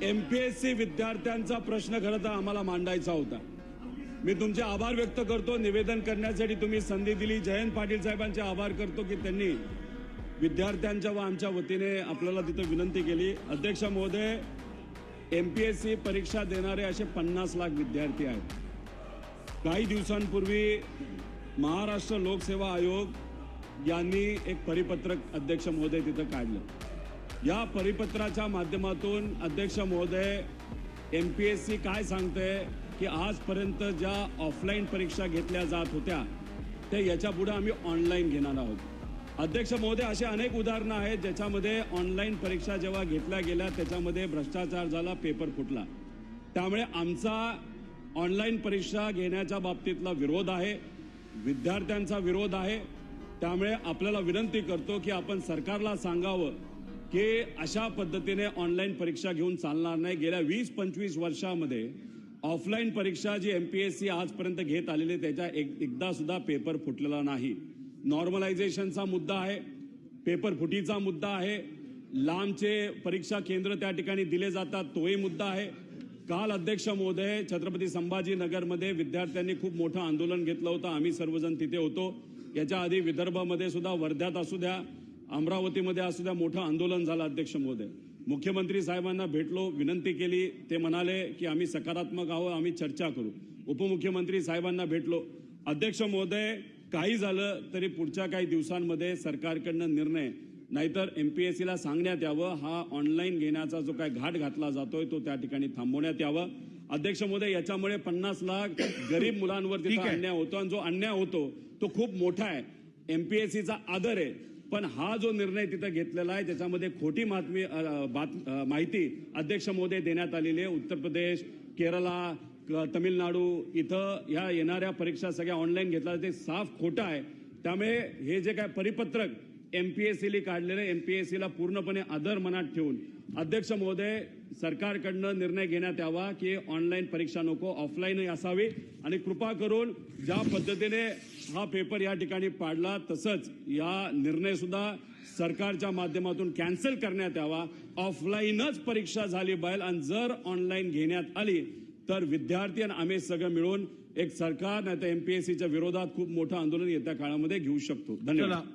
MPSC विद्यार्थ्यांचा प्रश्न खरं तर आम्हाला मांडायचा होता. मी तुमचे आभार व्यक्त करतो. निवेदन करण्यासाठी तुम्ही संधी दिली. जयंत पाटील साहेबांचे आभार करतो की त्यांनी विद्यार्थ्यांच्या व आमच्या वतीने आपल्याला तिथे विनंती केली. अध्यक्ष महोदय, एमपीएससी परीक्षा देणारे असे 50 लाख विद्यार्थी आहेत. काही दिवसांपूर्वी महाराष्ट्र लोकसेवा आयोग यांनी एक परिपत्रक अध्यक्ष महोदय तिथं काढलं. या परिपत्राच्या माध्यमातून अध्यक्ष महोदय एमपीएससी काय सांगते की आजपर्यंत ज्या ऑफलाईन परीक्षा घेतल्या जात होत्या ते याच्या पुढे आम्ही ऑनलाईन घेणार आहोत. अध्यक्ष महोदय, असे अनेक उदाहरणं आहेत ज्याच्यामध्ये ऑनलाईन परीक्षा जेव्हा घेतल्या गेल्या त्याच्यामध्ये भ्रष्टाचार झाला, पेपर फुटला. त्यामुळे आमचा ऑनलाईन परीक्षा घेण्याच्या बाबतीतला विरोध आहे, विद्यार्थ्यांचा विरोध आहे. त्यामुळे आपल्याला विनंती करतो की आपण सरकारला सांगावं की अशा पद्धतीने ऑनलाईन परीक्षा घेऊन चालणार नाही. गेल्या 20-25 वर्षामध्ये ऑफलाईन परीक्षा जी एमपीएससी आजपर्यंत घेत आलेली त्याच्या एकदा सुद्धा पेपर फुटलेला नाही. नॉर्मलायझेशनचा मुद्दा आहे, पेपर फुटीचा मुद्दा आहे, लांबचे परीक्षा केंद्र त्या ठिकाणी दिले जातात तोही मुद्दा आहे. काल अध्यक्ष महोदय छत्रपती संभाजीनगरमध्ये विद्यार्थ्यांनी खूप मोठं आंदोलन घेतलं होतं. आम्ही सर्वजण तिथे होतो. याच्या आधी विदर्भामध्ये सुद्धा, वर्ध्यात असू द्या, अमरावतीमध्ये असू द्या, मोठं आंदोलन झालं. अध्यक्ष महोदय, मुख्यमंत्री साहेबांना भेटलो, विनंती केली. ते म्हणाले की आम्ही सकारात्मक आहोत, आम्ही चर्चा करू. उपमुख्यमंत्री साहेबांना भेटलो. अध्यक्ष महोदय, काही झालं तरी पुढच्या काही दिवसांमध्ये सरकारकडनं निर्णय, नाहीतर एमपीएससीला सांगण्यात यावं हा ऑनलाईन घेण्याचा जो काय घाट घातला जातोय तो त्या ठिकाणी थांबवण्यात यावं. अध्यक्ष महोदय, याच्यामुळे 50 लाख गरीब मुलांवर तिथे अन्याय होतो आणि जो अन्याय होतो तो खूप मोठा आहे. एमपीएससीचा आदर आहे, पण हा जो निर्णय तिथं घेतलेला आहे त्याच्यामध्ये खोटी माहिती अध्यक्ष महोदय देण्यात आलेली आहे. उत्तर प्रदेश, केरला, तमिळनाडू इथं ह्या येणाऱ्या परीक्षा सगळ्या ऑनलाईन घेतल्या ते साफ खोटं आहे. त्यामुळे हे जे काय परिपत्रक एमपीएससीला काढलेलं, एमपीएससीला पूर्णपणे आदर मनात ठेवून अध्यक्ष महोदय सरकारकडनं निर्णय घेण्यात यावा की ऑनलाईन परीक्षा नको, ऑफलाईनही असावी. आणि कृपा करून ज्या पद्धतीने हा पेपर या ठिकाणी पाडला तसंच या निर्णय सुद्धा सरकारच्या माध्यमातून कॅन्सल करण्यात यावा. ऑफलाईनच परीक्षा झाली पाहिजे आणि जर ऑनलाईन घेण्यात आली तर विद्यार्थी आणि आम्ही सगळं मिळून एक सरकार नाही तर एमपीएससीच्या विरोधात खूप मोठं आंदोलन येत्या काळामध्ये घेऊ शकतो. धन्यवाद.